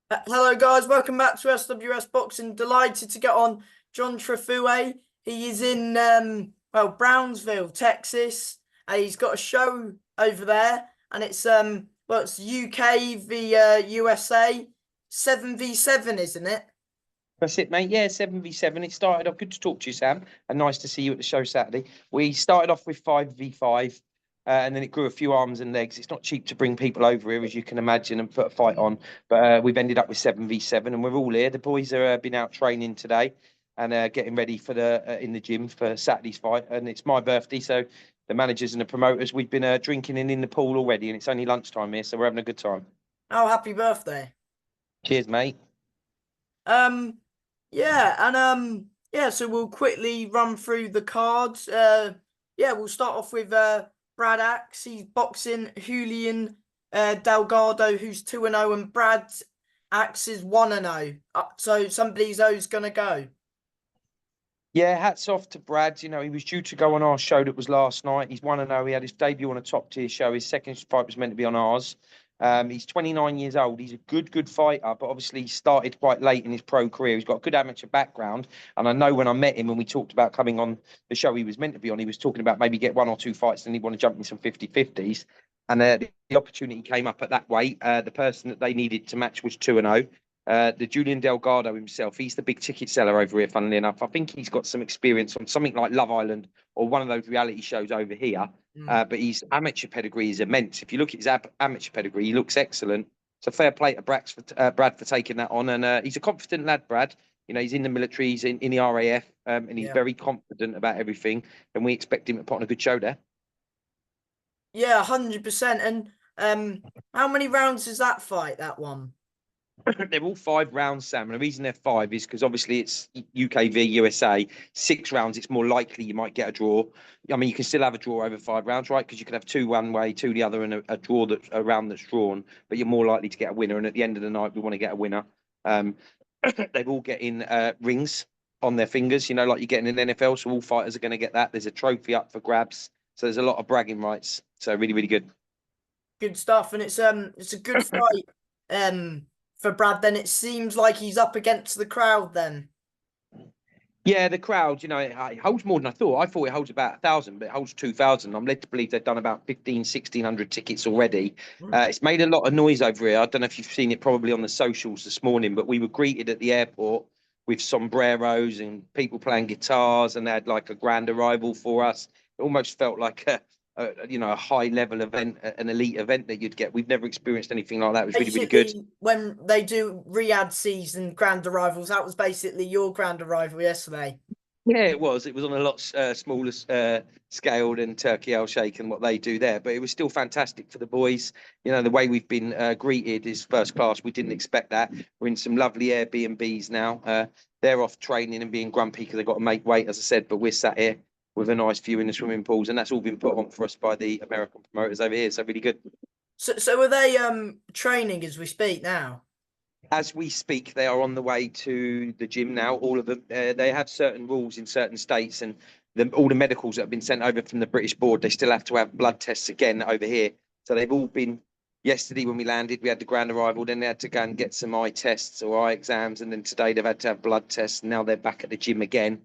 Hello, guys. Welcome back to SWS Boxing. Delighted to get on John Tretheway. He is in Brownsville, Texas. He's got a show over there, and it's UK v USA, 7v7, isn't it? That's it, mate. Yeah, 7v7. It started off. Good to talk to you, Sam. And nice to see you at the show Saturday. We started off with 5v5, and then it grew a few arms and legs. It's not cheap to bring people over here, as you can imagine, and put a fight on. But we've ended up with 7v7, and we're all here. The boys are been out training today and getting ready for the in the gym for Saturday's fight. And it's my birthday, so the managers and the promoters, we've been drinking in the pool already, and it's only lunchtime here, so we're having a good time. Oh, happy birthday. Cheers, mate. Um, yeah, so we'll quickly run through the cards. We'll start off with Brad Axe. He's boxing Julian Delgado, who's 2-0, and Brad Axe is 1-0. So somebody's O's gonna go. Yeah, hats off to Brad. You know, he was due to go on our show that was last night. He's 1-0. He had his debut on a top tier show. His second fight was meant to be on ours. He's 29 years old. He's a good fighter, but obviously he started quite late in his pro career. He's got a good amateur background. And I know when I met him and we talked about coming on the show he was meant to be on, he was talking about maybe get one or two fights and he'd want to jump in some 50-50s. And the opportunity came up at that weight. The person that they needed to match was 2-0. The Julian Delgado himself, he's the big ticket seller over here, funnily enough. I think he's got some experience on something like Love Island or one of those reality shows over here. But his amateur pedigree is immense. If you look at his amateur pedigree, he looks excellent. So fair play to Brad for taking that on. And he's a confident lad, Brad. You know, he's in the military, he's in the RAF, and he's very confident about everything. And we expect him to put on a good show there. Yeah, 100%. And how many rounds is that fight, that one? They're all 5 rounds, Sam. And the reason they're five is because obviously it's UK v USA. 6 rounds, it's more likely you might get a draw. I mean, you can still have a draw over 5 rounds, right? Because you can have two one way, two the other, and a draw that's a round that's drawn. But you're more likely to get a winner. And at the end of the night, we want to get a winner. They've all getting rings on their fingers, you know, like you get in an NFL. So all fighters are going to get that. There's a trophy up for grabs. So there's a lot of bragging rights. So really good. Good stuff. And it's a good fight for Brad. Then it seems like he's up against the crowd then. Yeah, the crowd, you know, it holds more than I thought. I thought it holds about 1,000, but it holds 2,000. I'm led to believe they've done about 1,600 tickets already. It's made a lot of noise over here. I don't know if you've seen it probably on the socials this morning, but we were greeted at the airport with sombreros and people playing guitars, and they had like a grand arrival for us. It almost felt like a high level event, an elite event that you'd get. We've never experienced anything like that. It was really good. Basically, when they do Riyadh season grand arrivals, that was basically your grand arrival yesterday. Yeah, it was. It was on a lot smaller scale than Turkey Al Sheikh and what they do there, but it was still fantastic for the boys. You know, the way we've been greeted is first class. We didn't expect that. We're in some lovely Airbnbs now. They're off training and being grumpy because they've got to make weight, as I said, but we're sat here with a nice view in the swimming pools, and that's all been put on for us by the American promoters over here. So really good. So are they training as we speak now? As we speak, they are on the way to the gym now. All of them. They have certain rules in certain states, and all the medicals that have been sent over from the British board, they still have to have blood tests again over here. So they've all been. Yesterday when we landed, we had the grand arrival. Then they had to go and get some eye tests or eye exams, and then today they've had to have blood tests. Now they're back at the gym again.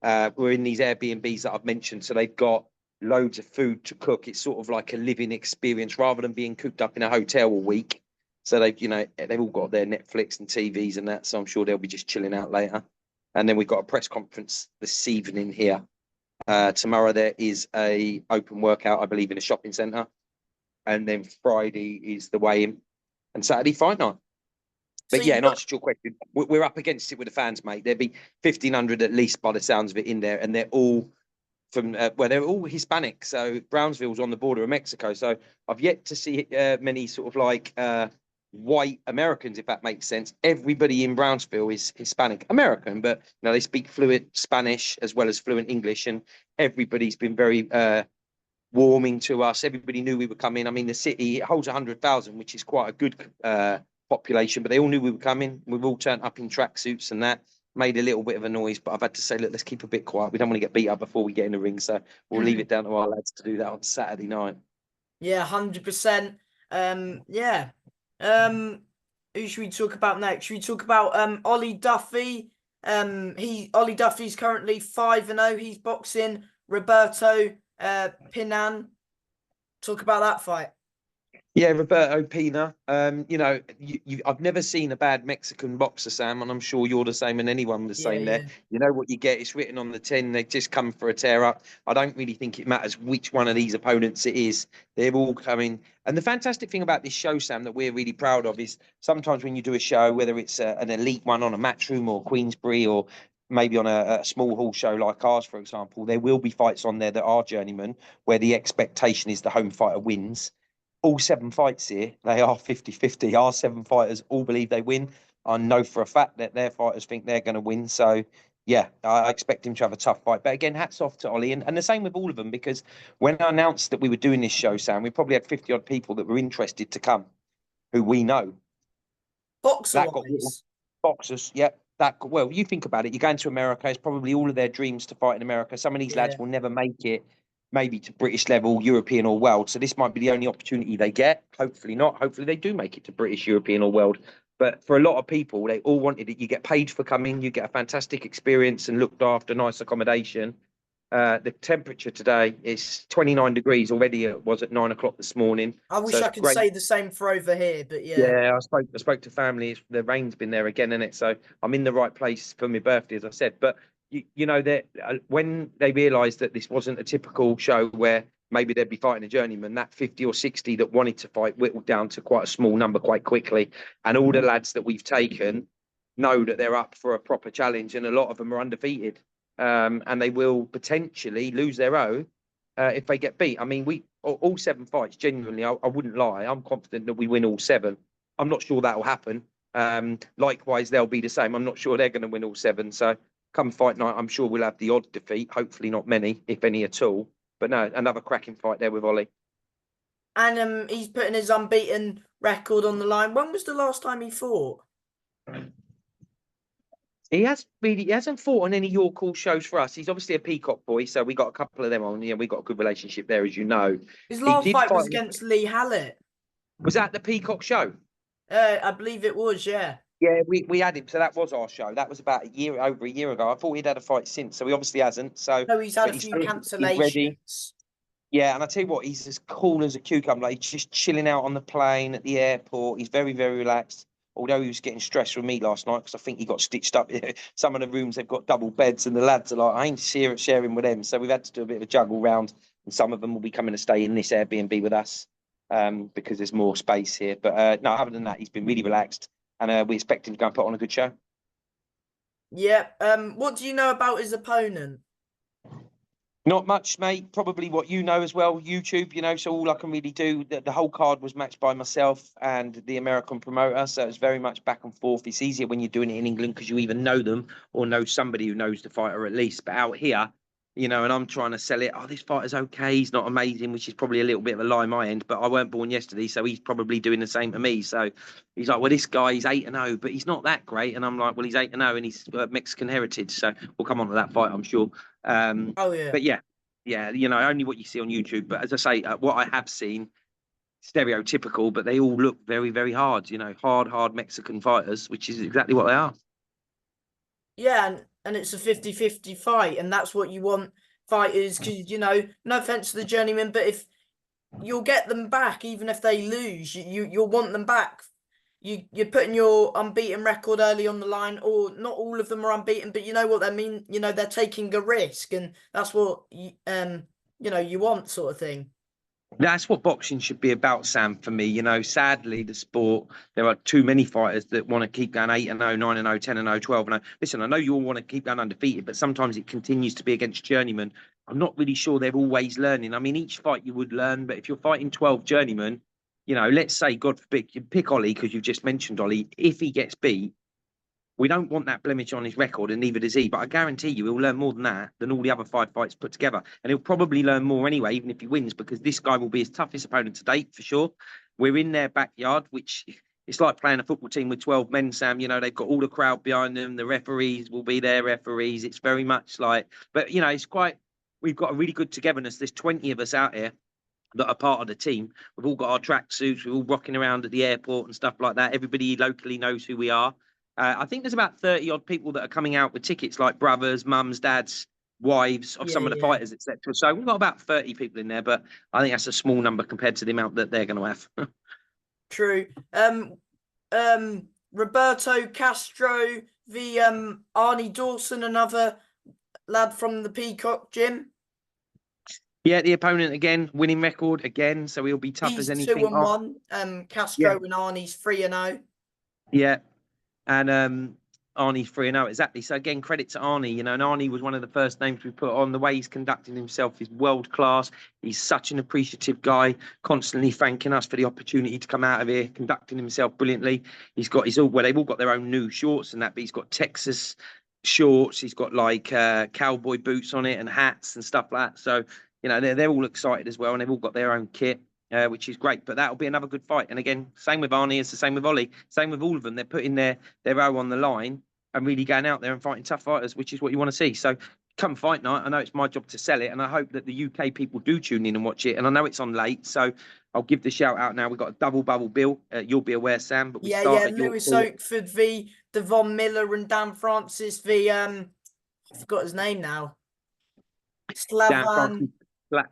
We're in these Airbnbs that I've mentioned, so they've got loads of food to cook. It's sort of like a living experience rather than being cooked up in a hotel all week. So they've all got their Netflix and TVs and that. So I'm sure they'll be just chilling out later. And then we've got a press conference this evening here. Tomorrow there is a open workout, I believe, in a shopping centre. And then Friday is the weigh-in, and Saturday fight night. But yeah, in answer to your question, we're up against it with the fans, mate. There'd be 1,500 at least by the sounds of it in there, and they're all from they're all Hispanic. So Brownsville's on the border of Mexico. So I've yet to see many sort of like white Americans, if that makes sense. Everybody in Brownsville is Hispanic American, but they speak fluent Spanish as well as fluent English, and everybody's been very warming to us. Everybody knew we were coming. I mean, the city, it holds 100,000, which is quite a good population, but they all knew we were coming. We've all turned up in tracksuits and that. Made a little bit of a noise, but I've had to say, look, let's keep a bit quiet. We don't want to get beat up before we get in the ring, so we'll leave it down to our lads to do that on Saturday night. Yeah, 100%. Yeah. Um, who should we talk about next? Should we talk about Ollie Duffy? Ollie Duffy's currently 5-0. He's boxing Roberto Pinan. Talk about that fight. Yeah, Roberto Pina. I've never seen a bad Mexican boxer, Sam, and I'm sure you're the same and anyone the Yeah, same there. yeah. You know what you get, it's written on the tin. They just come for a tear up. I don't really think it matters which one of these opponents it is. They're all coming. And the fantastic thing about this show, Sam, that we're really proud of is sometimes when you do a show, whether it's an elite one on a Matchroom or Queensbury or maybe on a small hall show like ours, for example, there will be fights on there that are journeyman, where the expectation is the home fighter wins. All 7 fights here, they are 50-50. Our 7 fighters all believe they win. I know for a fact that their fighters think they're going to win. So, yeah, I expect him to have a tough fight. But again, hats off to Ollie. And the same with all of them, because when I announced that we were doing this show, Sam, we probably had 50 odd people that were interested to come who we know. Boxer That got wise. boxers, yep. Well, you think about it. You're going to America. It's probably all of their dreams to fight in America. Some of these Yeah. lads will never make it, maybe to British level, European or world. So this might be the only opportunity they get. Hopefully not. Hopefully they do make it to British, European or world. But for a lot of people, they all wanted it. You get paid for coming. You get a fantastic experience and looked after, nice accommodation. The temperature today is 29 degrees already. It was at 9 o'clock this morning. I So wish I it's could great. say the same for over here, but yeah. Yeah, I spoke to family. The rain's been there again, isn't it? So I'm in the right place for my birthday, as I said. But you know that when they realised that this wasn't a typical show where maybe they'd be fighting a journeyman, that 50 or 60 that wanted to fight whittled down to quite a small number quite quickly. And all the lads that we've taken know that they're up for a proper challenge, and a lot of them are undefeated, and they will potentially lose their own if they get beat. I mean, all 7 fights, genuinely, I wouldn't lie. I'm confident that we win all 7. I'm not sure that'll happen. Likewise, they'll be the same. I'm not sure they're going to win all 7. So come fight night, I'm sure we'll have the odd defeat. Hopefully not many, if any at all. But no, another cracking fight there with Ollie. And he's putting his unbeaten record on the line. When was the last time he fought? He hasn't fought on any York Hall shows for us. He's obviously a Peacock boy, so we got a couple of them on. Yeah, we got a good relationship there, as you know. His He last did fight fight. was against Lee Hallett. Was that the Peacock show? I believe it was, yeah. Yeah, we had him. So that was our show. That was about over a year ago. I thought he'd had a fight since, so he obviously hasn't. So, No, he's had but a he's few fit, he's ready. cancellations. Yeah, and I tell you what, he's as cool as a cucumber. Like, he's just chilling out on the plane at the airport. He's very, very relaxed. Although he was getting stressed with me last night because I think he got stitched up. Some of the rooms they've got double beds, and the lads are like, I ain't sharing with them. So we've had to do a bit of a juggle round, and some of them will be coming to stay in this Airbnb with us because there's more space here. But no, other than that, he's been really relaxed, and we expect him to go and put on a good show. Yeah. What do you know about his opponent? Not much, mate. Probably what you know as well, YouTube, so all I can really do, the whole card was matched by myself and the American promoter. So it's very much back and forth. It's easier when you're doing it in England because you either know them or know somebody who knows the fighter at least. But out here, and I'm trying to sell it. Oh, this fighter's okay. He's not amazing, which is probably a little bit of a lie on my end. But I weren't born yesterday, so he's probably doing the same to me. So he's like, well, this guy, he's 8-0, but he's not that great. And I'm like, well, he's 8-0 and he's Mexican heritage. So we'll come on to that fight, I'm sure. Oh, yeah. But yeah, only what you see on YouTube. But as I say, what I have seen, stereotypical, but they all look very, very hard. Hard Mexican fighters, which is exactly what they are. Yeah, and it's a 50-50 fight, and that's what you want fighters, because, no offense to the journeyman, but if you'll get them back, even if they lose, you'll want them back. You're putting your unbeaten record early on the line, or not all of them are unbeaten, but you know what they mean. They're taking a risk, and that's what you want, sort of thing. That's what boxing should be about, Sam, for me. Sadly, the sport, there are too many fighters that want to keep going 8-0, 9-0, 10-0, 12-0. Listen, I know you all want to keep going undefeated, but sometimes it continues to be against journeymen. I'm not really sure they're always learning. I mean, each fight you would learn, but if you're fighting 12 journeymen, let's say, God forbid, you pick Ollie because you've just mentioned Ollie. If he gets beat, we don't want that blemish on his record, and neither does he. But I guarantee you, he'll learn more than that, than all the other 5 fights put together. And he'll probably learn more anyway, even if he wins, because this guy will be his toughest opponent to date, for sure. We're in their backyard, which it's like playing a football team with 12 men, Sam. They've got all the crowd behind them. The referees will be their referees. It's very much like, but, it's quite, we've got a really good togetherness. There's 20 of us out here. that are part of the team. We've all got our tracksuits. We're all rocking around at the airport and stuff like that. Everybody locally knows who we are. I think there's about 30 odd people that are coming out with tickets, like brothers, mums, dads, wives of Yeah, some of the yeah. fighters, etc. So we've got about 30 people in there, but I think that's a small number compared to the amount that they're going to have. True. Roberto Castro v Arnie Dawson, another lad from the Peacock gym. Yeah, the opponent again, winning record again, so he'll be tough as He's 2 anything. and 1. Yeah, Castro and Arnie's 3 and 0. yeah. And Arnie's 3-0, exactly. So again, credit to Arnie. You know, and Arnie was one of the first names we put on. The way he's conducting himself is world class. He's such an appreciative guy, constantly thanking us for the opportunity to come out of here, conducting himself brilliantly. He's got they've all got their own new shorts and that, but he's got Texas shorts. He's got like cowboy boots on it and hats and stuff like that. So you know, they're all excited as well, and they've all got their own kit. Which is great, but that'll be another good fight. And again, same with Arnie, it's the same with Ollie, same with all of them. They're putting their O on the line and really going out there and fighting tough fighters, which is what you want to see. So come fight night, I know it's my job to sell it, and I hope that the UK people do tune in and watch it. And I know it's on late, so I'll give the shout out now. We've got a double bubble bill. You'll be aware, Sam, but we start at your Lewis call. Oakford v Devon Miller and Dan Francis v I forgot his name now. Slavan.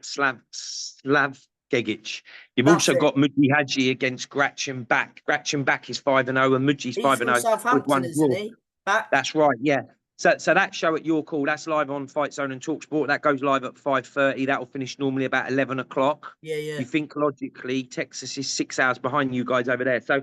Slav Gegic. You've That's also it. got Muji Haji against Gratchen Back. Gratchen Back is 5-0 and Muji's 5-0. He's from Southampton, isn't he? Back. That's right, yeah. So that show at your call, that's live on Fight Zone and Talksport. That goes live at 5:30. That will finish normally about 11 o'clock. Yeah, yeah. You think logically, Texas is 6 hours behind you guys over there. So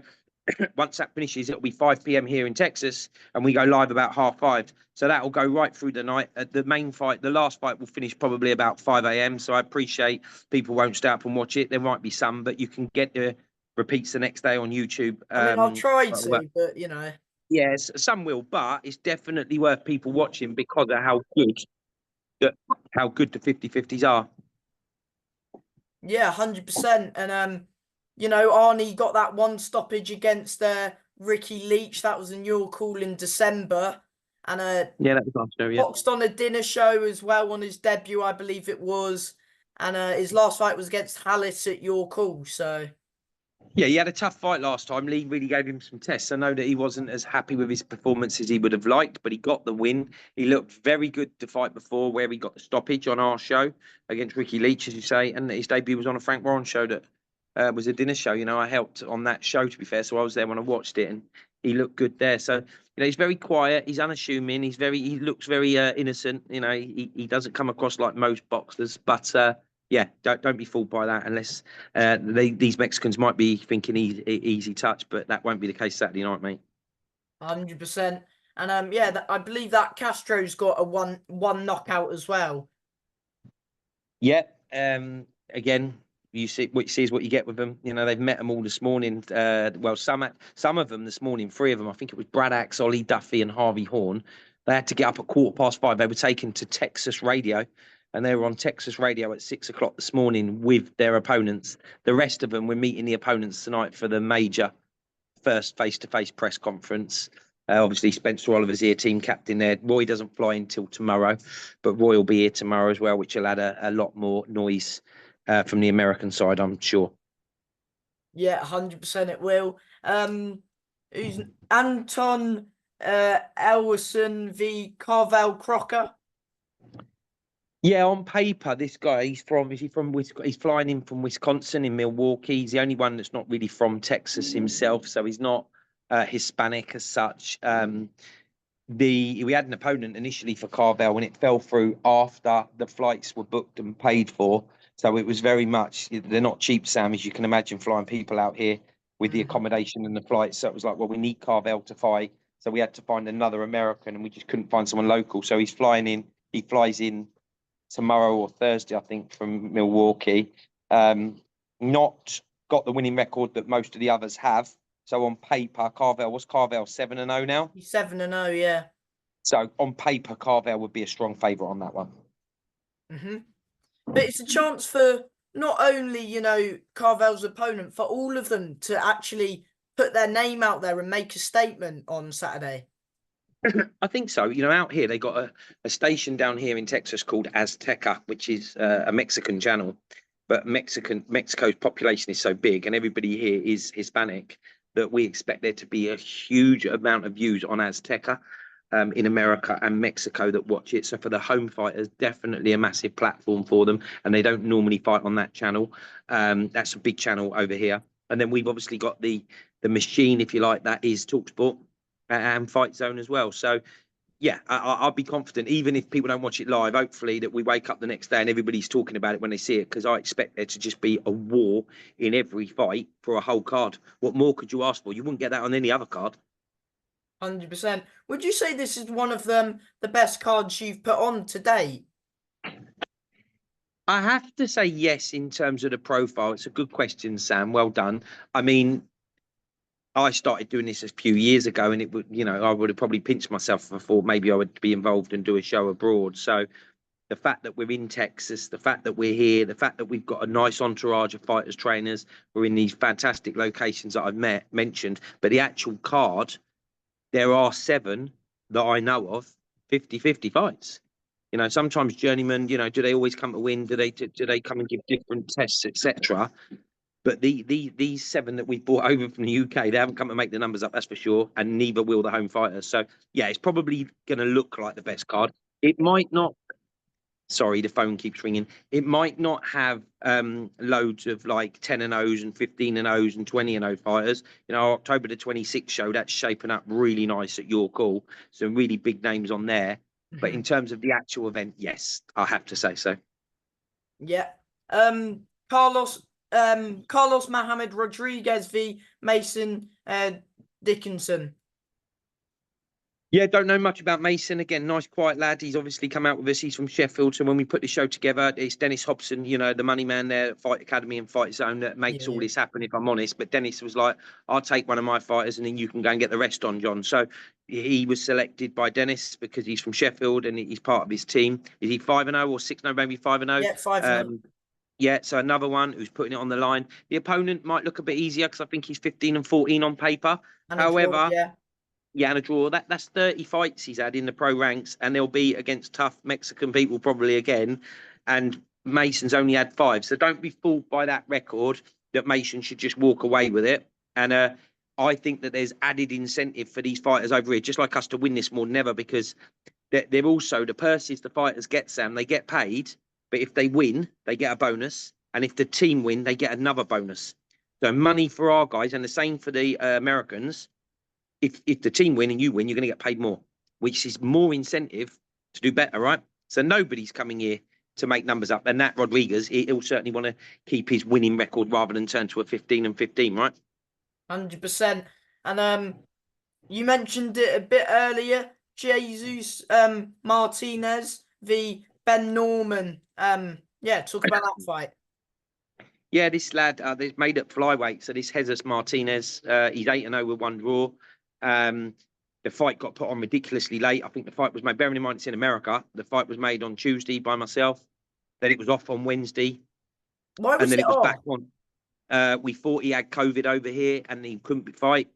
once that finishes, it'll be 5 p.m. here in Texas, and we go live about 5:30. So that'll go right through the night. The main fight, the last fight, will finish probably about 5 a.m. So I appreciate people won't stay up and watch it. There might be some, but you can get the repeats the next day on YouTube. I mean, I'll try to, but you know. Yes, some will, but it's definitely worth people watching because of how good the 50-50s are. Yeah, 100%. And you know, Arnie got that one stoppage against Ricky Leach. That was in your call in December. And yeah, that was last year, yeah. Boxed on a dinner show as well on his debut, I believe it was. And his last fight was against Hallis at your call. So yeah, he had a tough fight last time. Lee really gave him some tests. I know that he wasn't as happy with his performance as he would have liked, but he got the win. He looked very good the fight before, where he got the stoppage on our show against Ricky Leach, as you say, and his debut was on a Frank Warren show that was a dinner show. You know, I helped on that show, to be fair, so I was there when I watched it, and he looked good there. So, you know, he's very quiet, he's unassuming, he looks very innocent. You know, he doesn't come across like most boxers, but yeah, don't be fooled by that unless these Mexicans might be thinking easy touch, but that won't be the case Saturday night, mate. 100%. And yeah, I believe that Castro's got a one knockout as well. Yeah. Again, you see what you see is what you get with them. You know, they've met them all this morning. Well, some of them this morning, 3 of them. I think it was Brad Axe, Ollie Duffy, and Harvey Horn. They had to get up at 5:15. They were taken to Texas radio. And they were on Texas radio at 6 o'clock this morning with their opponents. The rest of them, we're meeting the opponents tonight for the major first face-to-face press conference. Obviously, Spencer Oliver's here, team captain there. Roy doesn't fly until tomorrow, but Roy will be here tomorrow as well, which will add a lot more noise from the American side, I'm sure. Yeah, 100% it will. Who's Anton Elwerson v Carvel Crocker? Yeah, on paper, this guy, he's flying in from Wisconsin in Milwaukee. He's the only one that's not really from Texas himself, so he's not Hispanic as such. We had an opponent initially for Carvel and it fell through after the flights were booked and paid for. So it was very much, they're not cheap, Sam, as you can imagine, flying people out here with the accommodation and the flights. So it was like, well, we need Carvel to fight. So we had to find another American and we just couldn't find someone local. So he flies in tomorrow or Thursday, I think, from Milwaukee. Not got the winning record that most of the others have. So on paper, Carvel 7-0 now? He's 7-0, yeah. So on paper, Carvel would be a strong favourite on that one. But it's a chance for not only, you know, Carvel's opponent, for all of them to actually put their name out there and make a statement on Saturday. I think so. You know, out here, they got a station down here in Texas called Azteca, which is a Mexican channel. but Mexico's population is so big and everybody here is Hispanic that we expect there to be a huge amount of views on Azteca in America and Mexico that watch it. So for the home fighters, definitely a massive platform for them, and they don't normally fight on that channel. That's a big channel over here. And then we've obviously got the machine, if you like, that is TalkSport and Fight Zone as well. So yeah, I'll be confident, even if people don't watch it live, hopefully that we wake up the next day and everybody's talking about it when they see it, because I expect there to just be a war in every fight for a whole card. What more could you ask for? You wouldn't get that on any other card. 100%. Would you say this is one of the best cards you've put on to date? I have to say yes in terms of the profile. It's a good question, Sam. Well done. I mean, I started doing this a few years ago, and it would, I would have probably pinched myself if I thought maybe I would be involved and do a show abroad. So the fact that we're in Texas, the fact that we're here, the fact that we've got a nice entourage of fighters, trainers, we're in these fantastic locations that I've mentioned, but the actual card, there are 7 that I know of 50-50 fights. Sometimes journeymen, do they always come to win? Do they come and give different tests, etc.? But these 7 that we brought over from the UK, they haven't come to make the numbers up, that's for sure, and neither will the home fighters. So yeah, it's probably going to look like the best card. It might not. Sorry, the phone keeps ringing. It might not have loads of like 10-0s and 15-0s and 20-0 fighters. October the 26th show, that's shaping up really nice at York Hall. Some really big names on there. But in terms of the actual event, yes, I have to say so. Yeah. Carlos Mohamed Rodriguez v Mason Dickinson. Yeah, don't know much about Mason. Again, nice, quiet lad. He's obviously come out with us. He's from Sheffield. So when we put the show together, it's Dennis Hobson, the money man there at Fight Academy and Fight Zone that makes all this happen, if I'm honest. But Dennis was like, I'll take one of my fighters and then you can go and get the rest on, John. So he was selected by Dennis because he's from Sheffield and he's part of his team. Is he 5-0 or 6-0, maybe 5-0? Yeah, 5-0. Yeah, so another one who's putting it on the line. The opponent might look a bit easier because I think he's 15-14 on paper. However, yeah, and a draw. That's 30 fights he's had in the pro ranks, and they'll be against tough Mexican people probably again. And Mason's only had 5, so don't be fooled by that record that Mason should just walk away with it. And I think that there's added incentive for these fighters over here, just like us, to win this more than ever, because they're also the purses the fighters get, Sam. They get paid, but if they win, they get a bonus, and if the team win, they get another bonus. So money for our guys, and the same for the Americans. If the team win and you win, you're going to get paid more, which is more incentive to do better, right? So nobody's coming here to make numbers up. And that Rodriguez, he'll certainly want to keep his winning record rather than turn to a 15-15, right? 100%. And you mentioned it a bit earlier, Jesus Martinez v Ben Norman. Talk about that fight. Yeah, this lad, they've made up flyweight. So this Jesus Martinez, he's 8-0 with 1 draw. The fight got put on ridiculously late. I think the fight was made, bearing in mind it's in America, the fight was made on Tuesday by myself. Then it was off on Wednesday. Why was and then it was off? back on. We thought he had COVID over here and he couldn't fight.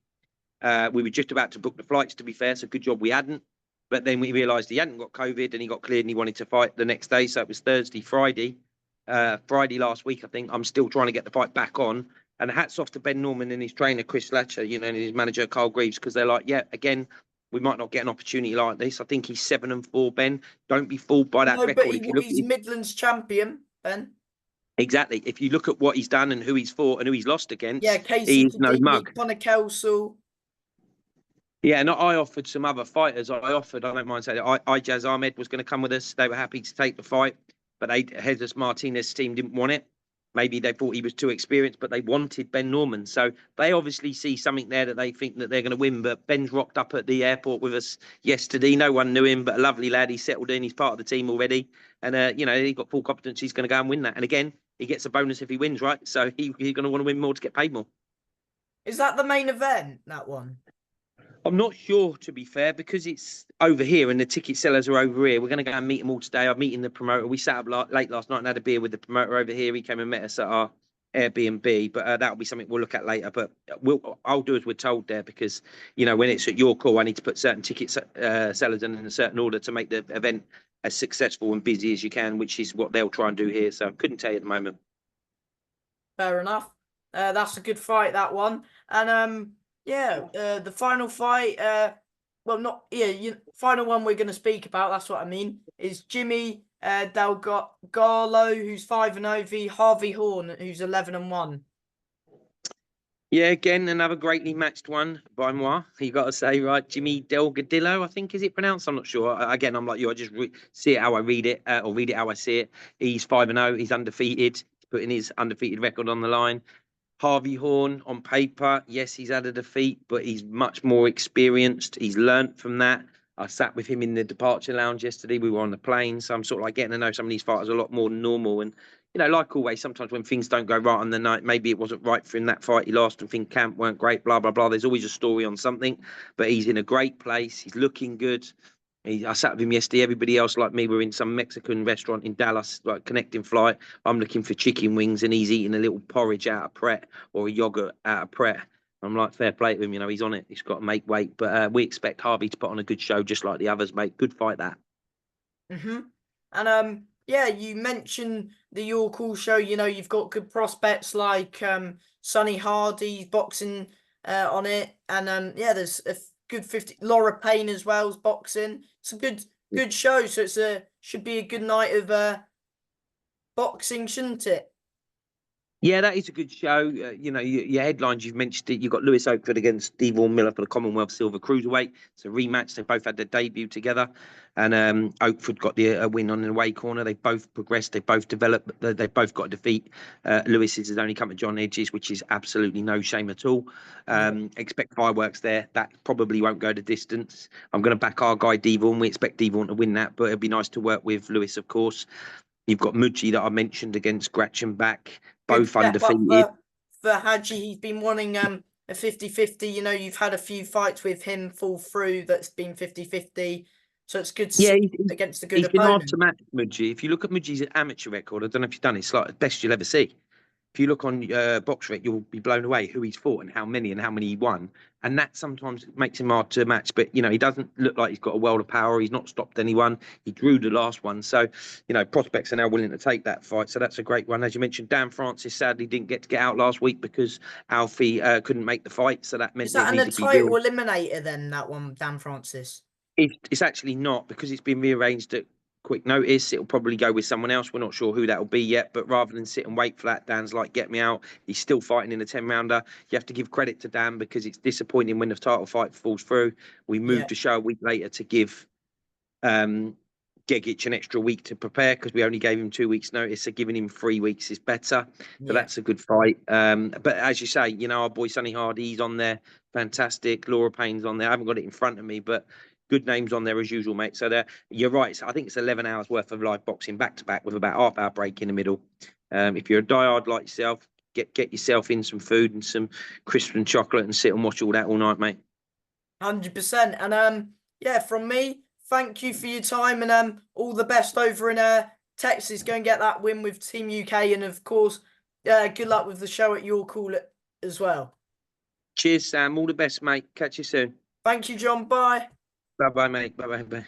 We were just about to book the flights, to be fair, so good job we hadn't. But then we realised he hadn't got COVID and he got cleared and he wanted to fight the next day. So it was Thursday, Friday last week, I think. I'm still trying to get the fight back on. And hats off to Ben Norman and his trainer, Chris Latcher, and his manager, Carl Greaves, because they're like, yeah, again, we might not get an opportunity like this. I think he's 7-4, Ben. Don't be fooled by that record. But he's Midlands champion, Ben. Exactly. If you look at what he's done and who he's fought and who he's lost against, Casey, he's no mug. Connor Kelsall. Yeah, and I offered some other fighters. I don't mind saying it, Ijaz Ahmed was going to come with us. They were happy to take the fight, but Jesus Martinez's team didn't want it. Maybe they thought he was too experienced, but they wanted Ben Norman. So they obviously see something there that they think that they're going to win. But Ben's rocked up at the airport with us yesterday. No one knew him, but a lovely lad. He's settled in. He's part of the team already. And, he's got full confidence he's going to go and win that. And again, he gets a bonus if he wins, right? So he's going to want to win more to get paid more. Is that the main event, that one? I'm not sure, to be fair, because it's over here and the ticket sellers are over here. We're going to go and meet them all today. I'm meeting the promoter. We sat up late last night and had a beer with the promoter over here. He came and met us at our Airbnb, but that'll be something we'll look at later. But I'll do as we're told there, because, when it's at your call, I need to put certain ticket sellers in a certain order to make the event as successful and busy as you can, which is what they'll try and do here. So I couldn't tell you at the moment. Fair enough. That's a good fight, that one. And the final fight, well, not final one we're going to speak about. That's what I mean. Is Jimmy Delgado, who's 5-0, v Harvey Horn, who's 11-1. Yeah, again, another greatly matched one by moi. You got to say, right, Jimmy Delgadillo, I think, is it pronounced? I'm not sure. Again, I'm like you. I just see it how I read it, or read it how I see it. He's 5-0. He's undefeated. He's putting his undefeated record on the line. Harvey Horn, on paper, yes, he's had a defeat, but he's much more experienced. He's learnt from that. I sat with him in the departure lounge yesterday. We were on the plane, so I'm sort of like getting to know some of these fighters a lot more than normal. And like always, sometimes when things don't go right on the night, maybe it wasn't right for him that fight. He lost and think camp weren't great, blah blah blah. There's always a story on something, but he's in a great place. He's looking good. I sat with him yesterday. Everybody else, like me, were in some Mexican restaurant in Dallas, like connecting flight. I'm looking for chicken wings, and he's eating a little porridge out of Pret or a yogurt out of Pret. I'm like, fair play to him. He's on it. He's got to make weight. But we expect Harvey to put on a good show, just like the others, mate. Good fight, that. And you mentioned the York Hall show. You've got good prospects like Sonny Hardy's boxing on it, and there's a good 50. Laura Payne as well as boxing. It's a good show. So should be a good night of boxing, shouldn't it? Yeah, that is a good show. Your headlines, you've mentioned it. You've got Lewis Oakford against Steve Vaughan Miller for the Commonwealth Silver Cruiserweight. It's a rematch. They both had their debut together. And Oakford got a win on the away corner. They both progressed. They both developed. They both got a defeat. Lewis has only come to John Edges, which is absolutely no shame at all. Expect fireworks there. That probably won't go the distance. I'm going to back our guy, Devon. We expect Devon to win that, but it'd be nice to work with Lewis, of course. You've got Muji that I mentioned against Grachenbach, both undefeated. For Hadji, he's been wanting a 50-50. You've had a few fights with him fall through that's been 50-50. So it's good to see against a good opponent. He's been hard to match, Muji. If you look at Muji's amateur record, I don't know if you've done it, it's like the best you'll ever see. If you look on BoxRec, you'll be blown away who he's fought and how many he won. And that sometimes makes him hard to match. But, he doesn't look like he's got a world of power. He's not stopped anyone. He drew the last one. So, prospects are now willing to take that fight. So that's a great one. As you mentioned, Dan Francis sadly didn't get out last week because Alfie couldn't make the fight. So that meant is that a title eliminator then, that one, Dan Francis? It's actually not, because it's been rearranged at quick notice. It'll probably go with someone else. We're not sure who that'll be yet, but rather than sit and wait for that, Dan's like, get me out. He's still fighting in a 10-rounder. You have to give credit to Dan, because it's disappointing when the title fight falls through. We moved the show a week later to give Gegic an extra week to prepare, because we only gave him 2 weeks notice, so giving him 3 weeks is better. So that's a good fight. But as you say, our boy Sonny Hardy's on there, fantastic. Laura Payne's on there. I haven't got it in front of me, but good names on there as usual, mate. So you're right. I think it's 11 hours worth of live boxing back to back with about half-hour break in the middle. If you're a diehard like yourself, get yourself in some food and some crisps and chocolate and sit and watch all that all night, mate. 100%. And from me, thank you for your time, and all the best over in Texas. Go and get that win with Team UK, and of course, good luck with the show at York Hall as well. Cheers, Sam. All the best, mate. Catch you soon. Thank you, John. Bye. Bye-bye, mate. Bye-bye.